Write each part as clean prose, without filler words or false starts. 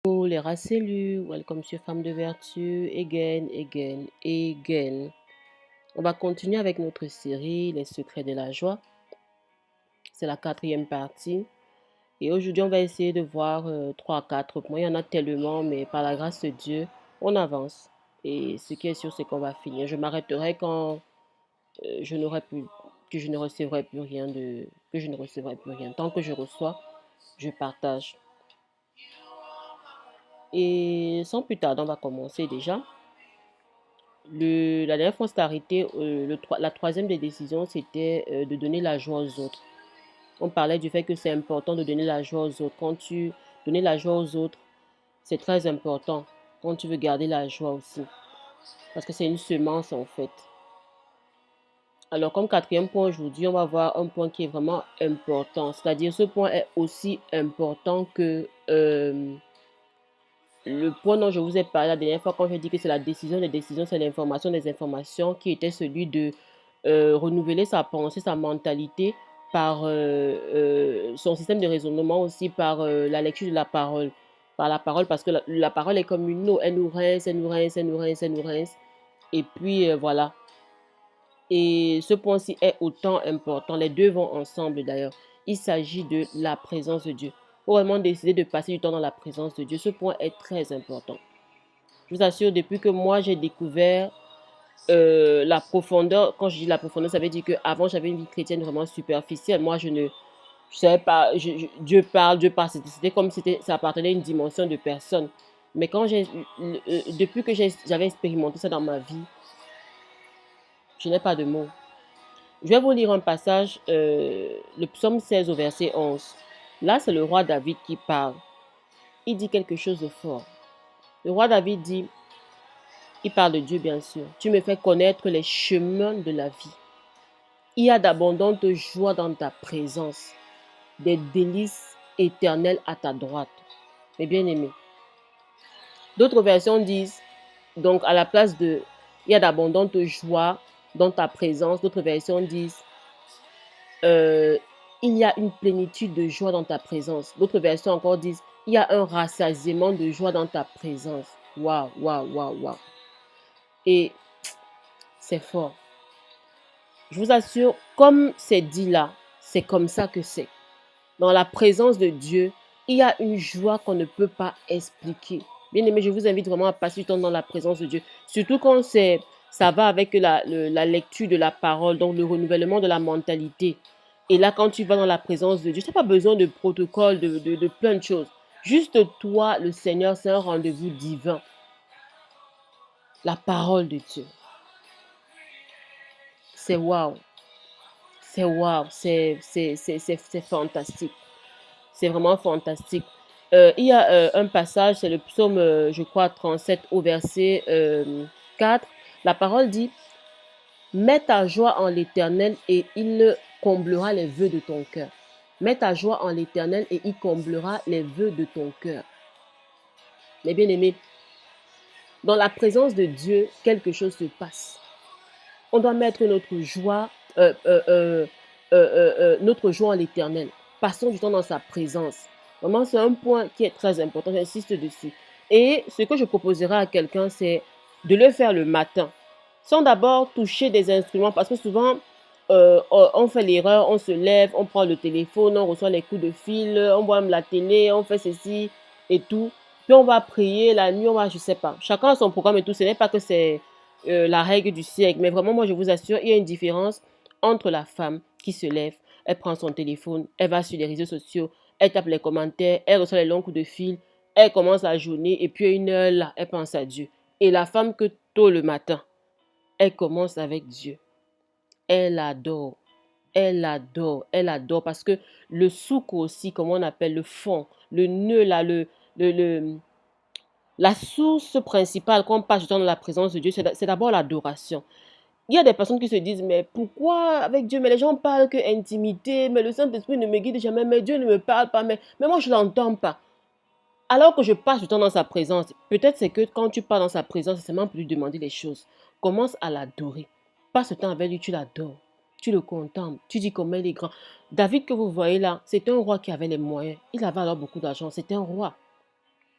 Oh, les Racellus, welcome sur Femme de Vertu, again, again, again. On va continuer avec notre série Les secrets de la joie. C'est la quatrième partie. Et aujourd'hui, on va essayer de voir 3 à 4 points. Il y en a tellement, mais par la grâce de Dieu, on avance. Et ce qui est sûr, c'est qu'on va finir. Je m'arrêterai quand je n'aurai plus, que je ne recevrai plus rien que je ne recevrai plus rien. Tant que je reçois, je partage. Et sans plus tarder, on va commencer déjà. La dernière fois, on s'est arrêté, la troisième des décisions, c'était de donner la joie aux autres. On parlait du fait que c'est important de donner la joie aux autres. Quand tu donnes la joie aux autres, c'est très important quand tu veux garder la joie aussi. Parce que c'est une semence en fait. Alors comme quatrième point aujourd'hui, on va voir un point qui est vraiment important. C'est-à-dire ce point est aussi important que le point dont je vous ai parlé la dernière fois quand j'ai dit que c'est la décision des décisions, c'est l'information des informations, qui était celui de renouveler sa pensée, sa mentalité par son système de raisonnement aussi, par la lecture de la parole. Par la parole, parce que la parole est comme une eau, elle nous rince, elle nous rince, elle nous rince, elle nous rince. Et puis voilà. Et ce point-ci est autant important. Les deux vont ensemble d'ailleurs. Il s'agit de la présence de Dieu. Il faut vraiment décider de passer du temps dans la présence de Dieu. Ce point est très important. Je vous assure, depuis que moi j'ai découvert la profondeur, quand je dis la profondeur, ça veut dire qu'avant j'avais une vie chrétienne vraiment superficielle. Moi je savais pas, Dieu parle, c'était comme si ça appartenait à une dimension de personne. Mais depuis que j'avais expérimenté ça dans ma vie, je n'ai pas de mots. Je vais vous lire un passage, le psaume 16 au verset 11. Là, c'est le roi David qui parle. Il dit quelque chose de fort. Le roi David dit, il parle de Dieu bien sûr, tu me fais connaître les chemins de la vie. Il y a d'abondantes joies dans ta présence, des délices éternelles à ta droite. Mes bien-aimés. D'autres versions disent, donc à la place de, il y a d'abondantes joies dans ta présence, d'autres versions disent, euh, il y a une plénitude de joie dans ta présence. D'autres versions encore disent, il y a un rassasiement de joie dans ta présence. Waouh, waouh, waouh, waouh. Et c'est fort. Je vous assure, comme c'est dit là, c'est comme ça que c'est. Dans la présence de Dieu, il y a une joie qu'on ne peut pas expliquer. Bien aimé, je vous invite vraiment à passer du temps dans la présence de Dieu. Surtout quand ça va avec la lecture de la parole, donc le renouvellement de la mentalité. Et là, quand tu vas dans la présence de Dieu, tu n'as pas besoin de protocole, de plein de choses. Juste toi, le Seigneur, c'est un rendez-vous divin. La parole de Dieu. C'est waouh. C'est waouh. C'est fantastique. C'est vraiment fantastique. Il y a un passage, c'est le psaume, je crois, 37 au verset 4. La parole dit, mets ta joie en l'Éternel et il comblera les vœux de ton cœur. Mets ta joie en l'Éternel et il comblera les vœux de ton cœur. Mes bien-aimés, dans la présence de Dieu, quelque chose se passe. On doit mettre notre joie en l'Éternel. Passons du temps dans sa présence. Vraiment, c'est un point qui est très important, j'insiste dessus. Et ce que je proposerai à quelqu'un, c'est de le faire le matin, sans d'abord toucher des instruments, parce que souvent, on fait l'erreur, on se lève, on prend le téléphone, on reçoit les coups de fil, on voit la télé, on fait ceci et tout. Puis on va prier la nuit, je ne sais pas. Chacun a son programme et tout. Ce n'est pas que c'est la règle du siècle. Mais vraiment, moi, je vous assure, il y a une différence entre la femme qui se lève, elle prend son téléphone, elle va sur les réseaux sociaux, elle tape les commentaires, elle reçoit les longs coups de fil, elle commence la journée et puis à 1 heure là, elle pense à Dieu. Et la femme que tôt le matin, elle commence avec Dieu. Elle adore. Elle adore, elle adore parce que le souk aussi, comme on appelle le fond, le nœud là, le, la source principale quand on passe du temps dans la présence de Dieu, c'est d'abord l'adoration. Il y a des personnes qui se disent, mais pourquoi avec Dieu? Mais les gens parlent que intimité, mais le Saint-Esprit ne me guide jamais, mais Dieu ne me parle pas, mais moi je ne l'entends pas. Alors que je passe du temps dans sa présence, peut-être c'est que quand tu pars dans sa présence, c'est seulement pour lui demander les choses. Commence à l'adorer. Passe le temps avec lui, tu l'adores. Tu le contemples. Tu dis comment il est grand. David que vous voyez là, c'est un roi qui avait les moyens. Il avait alors beaucoup d'argent. C'était un roi.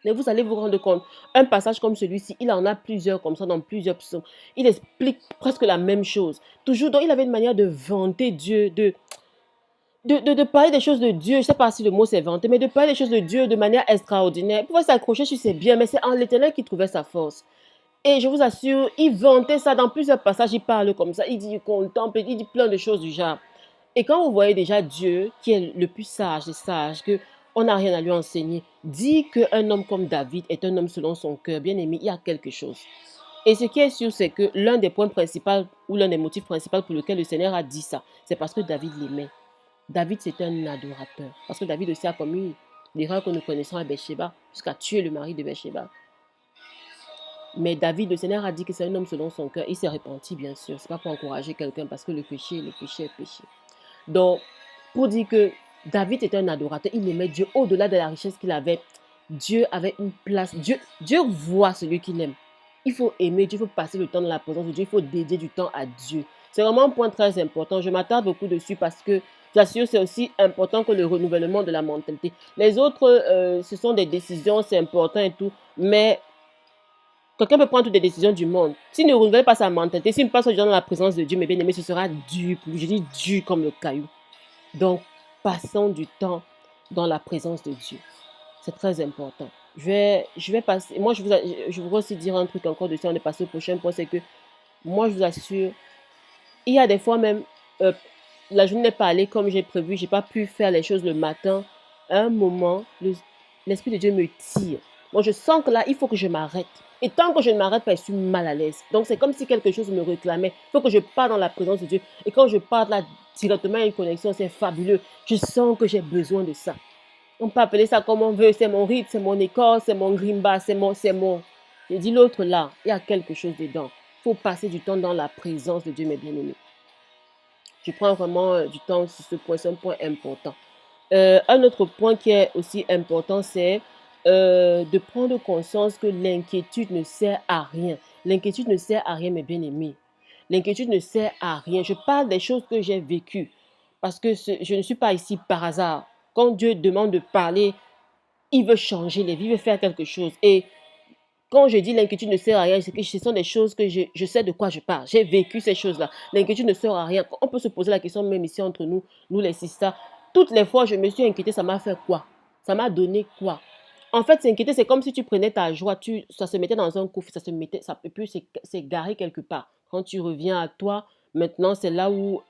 Mais vous allez vous rendre compte, un passage comme celui-ci, il en a plusieurs comme ça dans plusieurs psaumes. Il explique presque la même chose. Toujours, donc il avait une manière de vanter Dieu, de parler des choses de Dieu. Je ne sais pas si le mot c'est vanter, mais de parler des choses de Dieu de manière extraordinaire. Il pouvait s'accrocher sur ses biens, mais c'est en l'Éternel qui trouvait sa force. Et je vous assure, il vantait ça dans plusieurs passages, il parle comme ça, il dit, il contemple, il dit plein de choses du genre. Et quand vous voyez déjà Dieu, qui est le plus sage des sages, que on n'a rien à lui enseigner, dit qu'un homme comme David est un homme selon son cœur, bien aimé, il y a quelque chose. Et ce qui est sûr, c'est que l'un des points principaux ou l'un des motifs principaux pour lequel le Seigneur a dit ça, c'est parce que David l'aimait. David, c'est un adorateur. Parce que David aussi a commis l'erreur que nous connaissons à Bathsheba, jusqu'à tuer le mari de Bathsheba. Mais David, le Seigneur a dit que c'est un homme selon son cœur. Il s'est repenti, bien sûr. Ce n'est pas pour encourager quelqu'un parce que le péché est péché. Donc, pour dire que David était un adorateur, il aimait Dieu au-delà de la richesse qu'il avait. Dieu avait une place. Dieu voit celui qu'il aime. Il faut aimer Dieu, il faut passer le temps dans la présence de Dieu, il faut dédier du temps à Dieu. C'est vraiment un point très important. Je m'attarde beaucoup dessus parce que j'assure c'est aussi important que le renouvellement de la mentalité. Les autres, ce sont des décisions, c'est important et tout, mais quelqu'un peut prendre toutes les décisions du monde. S'il ne renouvelle pas sa mentalité, s'il ne passe pas dans la présence de Dieu, mes bien-aimés, ce sera dur pour lui. Je dis dur comme le caillou. Donc, passons du temps dans la présence de Dieu. C'est très important. Je vais passer. Moi, je voudrais aussi dire un truc encore de ça. On est passé au prochain point. C'est que moi, je vous assure, il y a des fois même, la journée n'est pas allée comme j'ai prévu. Je n'ai pas pu faire les choses le matin. À un moment, l'Esprit de Dieu me tire. Moi, je sens que là, il faut que je m'arrête. Et tant que je ne m'arrête pas, je suis mal à l'aise. Donc, c'est comme si quelque chose me réclamait. Il faut que je parte dans la présence de Dieu. Et quand je parte là, directement, il y a une connexion, c'est fabuleux. Je sens que j'ai besoin de ça. On peut appeler ça comme on veut. C'est mon rythme, c'est mon école, c'est mon grimba, c'est mon. Je dis l'autre là, il y a quelque chose dedans. Il faut passer du temps dans la présence de Dieu, mes bien-aimés. Je prends vraiment du temps sur ce point, c'est un point important. Un autre point qui est aussi important, c'est de prendre conscience que l'inquiétude ne sert à rien. L'inquiétude ne sert à rien, mes bien-aimés. L'inquiétude ne sert à rien. Je parle des choses que j'ai vécues parce que je ne suis pas ici par hasard. Quand Dieu demande de parler, il veut changer les vies, il veut faire quelque chose. Et quand je dis l'inquiétude ne sert à rien, c'est que ce sont des choses que je sais de quoi je parle. J'ai vécu ces choses-là. L'inquiétude ne sert à rien. On peut se poser la question même ici entre nous, nous les sisters. Toutes les fois je me suis inquiétée, ça m'a fait quoi? Ça m'a donné quoi? En fait, s'inquiéter, c'est comme si tu prenais ta joie, ça se mettait dans un coffre, ça peut plus s'égarer quelque part. Quand tu reviens à toi, maintenant, c'est là où,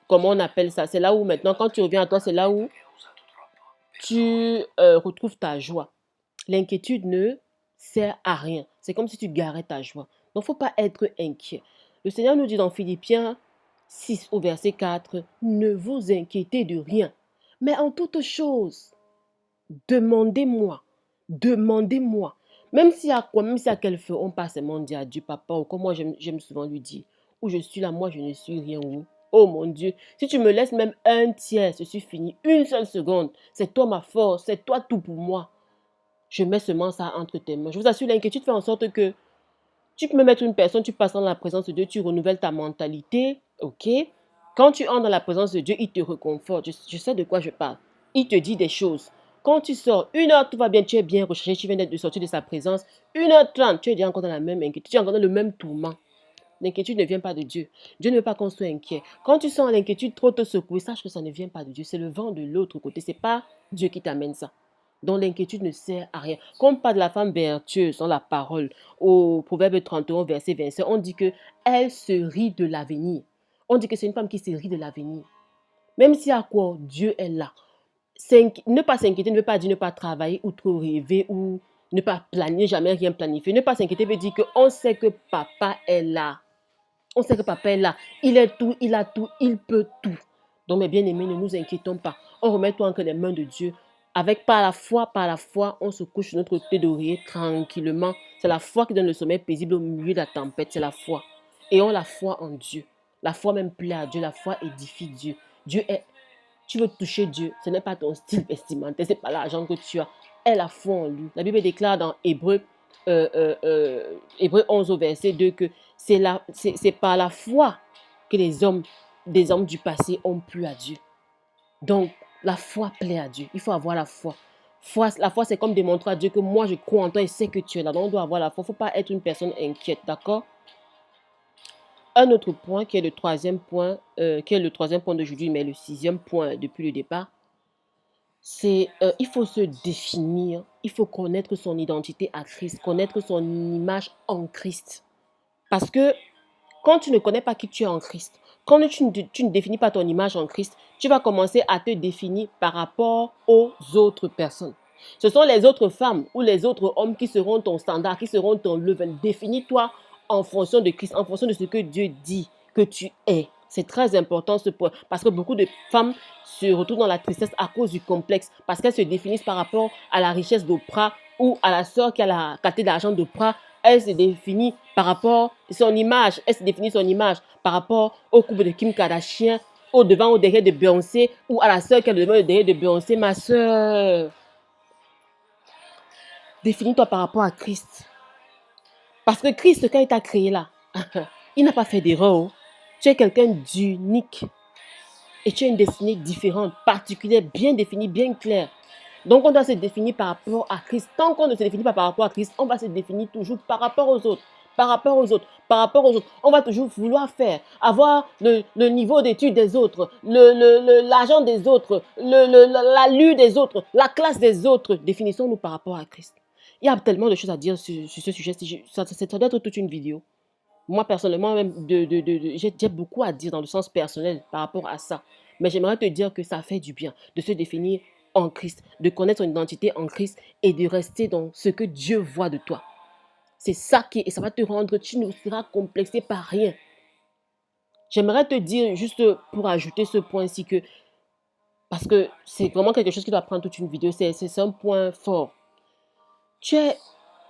comment on appelle ça? C'est là où maintenant, quand tu reviens à toi, c'est là où tu retrouves ta joie. L'inquiétude ne sert à rien. C'est comme si tu garais ta joie. Donc, il ne faut pas être inquiet. Le Seigneur nous dit dans Philippiens 6 au verset 4, ne vous inquiétez de rien, mais en toute chose, demandez-moi, demandez-moi. Même si à quoi, même si à quel feu, on passe seulement dire à Dieu, papa, ou comme moi j'aime souvent lui dire, où je suis là, moi je ne suis rien, où. Oh mon Dieu, si tu me laisses même un tiers, je suis fini, une seule seconde, c'est toi ma force, c'est toi tout pour moi. Je mets seulement ça entre tes mains. Je vous assure, l'inquiétude fait en sorte que tu peux me mettre une personne, tu passes dans la présence de Dieu, tu renouvelles ta mentalité, ok? Quand tu entres dans la présence de Dieu, il te réconforte. Je sais de quoi je parle. Il te dit des choses. Quand tu sors, 1 heure, tout va bien, tu es bien recherché, tu viens de sortir de sa présence. 1 h 30, tu es déjà encore dans la même inquiétude, tu es encore dans le même tourment. L'inquiétude ne vient pas de Dieu. Dieu ne veut pas qu'on soit inquiet. Quand tu sens l'inquiétude trop te secouer, sache que ça ne vient pas de Dieu. C'est le vent de l'autre côté. Ce n'est pas Dieu qui t'amène ça. Donc l'inquiétude ne sert à rien. Comme pas de la femme vertueuse dans la parole, au Proverbe 31, verset 27, on dit que elle se rit de l'avenir. On dit que c'est une femme qui se rit de l'avenir. Même si à quoi Dieu est là. Ne pas s'inquiéter ne veut pas dire ne pas travailler ou trop rêver ou ne pas planifier, jamais rien planifier. Ne pas s'inquiéter veut dire qu'on sait que papa est là. On sait que papa est là. Il est tout, il a tout, il peut tout. Donc, mes bien-aimés, ne nous inquiétons pas. On remet tout entre les mains de Dieu. Avec par la foi, on se couche sur notre côté d'oreiller tranquillement. C'est la foi qui donne le sommeil paisible au milieu de la tempête. C'est la foi. Et on a la foi en Dieu. La foi même plaît à Dieu. La foi édifie Dieu. Dieu est. Tu veux toucher Dieu. Ce n'est pas ton style vestimentaire. Ce n'est pas l'argent que tu as. Aie la foi en lui. La Bible déclare dans Hébreux 11 au verset 2 que c'est par la foi que des hommes du passé ont plu à Dieu. Donc, la foi plaît à Dieu. Il faut avoir la foi. La foi, c'est comme démontrer à Dieu que moi, je crois en toi et sais que tu es là. Donc, on doit avoir la foi. Il ne faut pas être une personne inquiète, d'accord? Un autre point, qui est le troisième point, d'aujourd'hui, mais le sixième point depuis le départ, c'est il faut se définir, il faut connaître son identité à Christ, connaître son image en Christ. Parce que quand tu ne connais pas qui tu es en Christ, quand tu ne définis pas ton image en Christ, tu vas commencer à te définir par rapport aux autres personnes. Ce sont les autres femmes ou les autres hommes qui seront ton standard, qui seront ton level. Définis-toi en fonction de Christ, en fonction de ce que Dieu dit que tu es. C'est très important ce point, parce que beaucoup de femmes se retrouvent dans la tristesse à cause du complexe, parce qu'elles se définissent par rapport à la richesse d'Oprah ou à la sœur qui a la quantité d'argent d'Oprah. Elle se définit par rapport à son image, elle se définit son image par rapport au couple de Kim Kardashian, au devant, au derrière de Beyoncé, ou à la sœur qui est devant, au derrière de Beyoncé. Ma sœur, définis-toi par rapport à Christ. Parce que Christ, quand il t'a créé là, il n'a pas fait d'erreur. Tu es quelqu'un d'unique. Et tu as une destinée différente, particulière, bien définie, bien claire. Donc, on doit se définir par rapport à Christ. Tant qu'on ne se définit pas par rapport à Christ, on va se définir toujours par rapport aux autres. Par rapport aux autres, par rapport aux autres. On va toujours vouloir faire, avoir le niveau d'études des autres, l'argent des autres, l'allure des autres, la classe des autres. Définissons-nous par rapport à Christ. Il y a tellement de choses à dire sur ce sujet. Ça doit être toute une vidéo. Moi, personnellement, même j'ai beaucoup à dire dans le sens personnel par rapport à ça. Mais j'aimerais te dire que ça fait du bien de se définir en Christ, de connaître son identité en Christ et de rester dans ce que Dieu voit de toi. C'est ça qui, et ça va te rendre, tu ne seras complexé par rien. J'aimerais te dire, juste pour ajouter ce point-ci, parce que c'est vraiment quelque chose qui doit prendre toute une vidéo, c'est un point fort. Tu es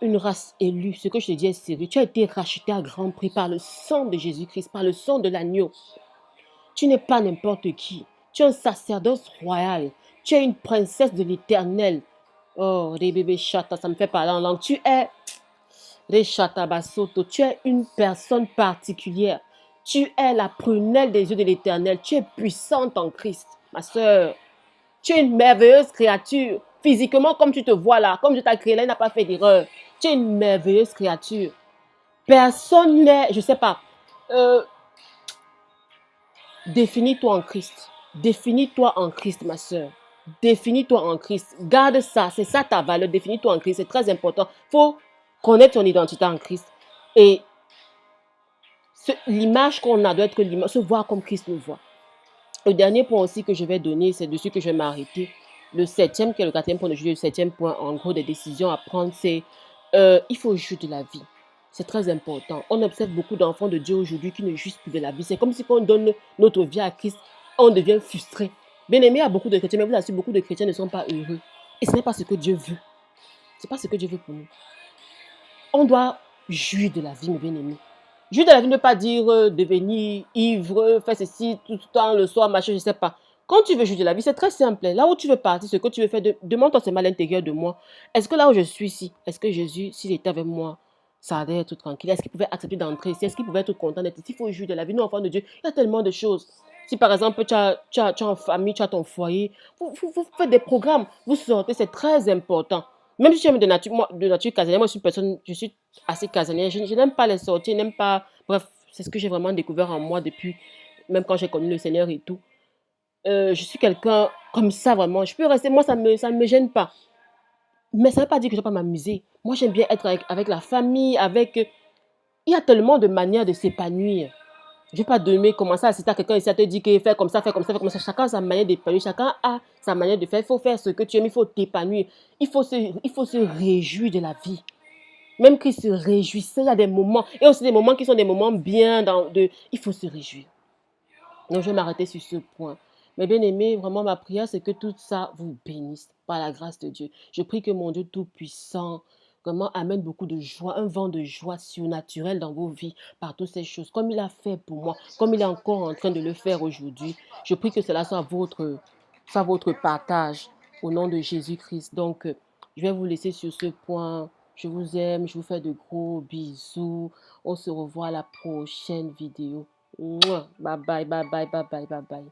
une race élue, ce que je te dis est sérieux. Tu as été racheté à grand prix par le sang de Jésus-Christ, par le sang de l'agneau. Tu n'es pas n'importe qui. Tu es un sacerdoce royal. Tu es une princesse de l'éternel. Oh, les bébés chata, ça me fait parler en langue. Tu es Rechata Basoto. Tu es une personne particulière. Tu es la prunelle des yeux de l'éternel. Tu es puissante en Christ, ma soeur. Tu es une merveilleuse créature. Physiquement, comme tu te vois là, comme je t'ai créé là, il n'a pas fait d'erreur. Tu es une merveilleuse créature. Personne n'est, je ne sais pas, définis-toi en Christ. Définis-toi en Christ, ma soeur. Définis-toi en Christ. Garde ça, c'est ça ta valeur. Définis-toi en Christ, c'est très important. Il faut connaître ton identité en Christ. Et l'image qu'on a doit être l'image, se voir comme Christ nous voit. Le dernier point aussi que je vais donner, c'est dessus que je vais m'arrêter. Le septième, qui est le quatrième point de juillet, le septième point, en gros, des décisions à prendre, c'est il faut jouir de la vie. C'est très important. On observe beaucoup d'enfants de Dieu aujourd'hui qui ne jouissent plus de la vie. C'est comme si quand on donne notre vie à Christ, on devient frustré. Bien aimé à beaucoup de chrétiens, mais vous assure, beaucoup de chrétiens ne sont pas heureux. Et ce n'est pas ce que Dieu veut. Ce n'est pas ce que Dieu veut pour nous. On doit jouir de la vie, mes bien-aimés. Jouir de la vie ne veut pas dire devenir ivre, faire ceci tout le temps, le soir, machin, je ne sais pas. Quand tu veux jouir de la vie, c'est très simple. Là où tu veux partir, ce que tu veux faire, demande-toi seulement à l'intérieur de moi. Est-ce que là où je suis ici, est-ce que Jésus, s'il était avec moi, ça allait être tranquille? Est-ce qu'il pouvait accepter d'entrer ici? Est-ce qu'il pouvait être content d'être ici? Il faut jouir de la vie. Nous, enfants de Dieu, il y a tellement de choses. Si par exemple, tu as une famille, tu as ton foyer, vous faites des programmes, vous sortez, c'est très important. Même si tu aimes de nature casanière, moi je suis une personne, je suis assez casanière. Je n'aime pas les sorties, je n'aime pas. Bref, c'est ce que j'ai vraiment découvert en moi depuis, même quand j'ai connu le Seigneur et tout. Je suis quelqu'un comme ça vraiment. Je peux rester, moi ça me gêne pas. Mais ça ne veut pas dire que je ne vais pas m'amuser. Moi j'aime bien être avec la famille, avec. Il y a tellement de manières de s'épanouir. Je ne vais pas demain commencer à assister à quelqu'un ici à te dire que fais comme ça, fais comme ça, fais comme ça. Chacun a sa manière d'épanouir, chacun a sa manière de faire. Il faut faire ce que tu aimes, il faut t'épanouir. Il faut se réjouir de la vie. Même qu'il se réjouissait, il y a des moments, et aussi des moments qui sont des moments bien, il faut se réjouir. Donc je vais m'arrêter sur ce point. Mais bien aimé, vraiment ma prière, c'est que tout ça vous bénisse par la grâce de Dieu. Je prie que mon Dieu Tout-Puissant vraiment amène beaucoup de joie, un vent de joie surnaturel dans vos vies par toutes ces choses, comme il a fait pour moi, comme il est encore en train de le faire aujourd'hui. Je prie que cela soit votre partage au nom de Jésus-Christ. Donc, je vais vous laisser sur ce point. Je vous aime, je vous fais de gros bisous. On se revoit à la prochaine vidéo. Bye bye, bye bye, bye bye, bye bye.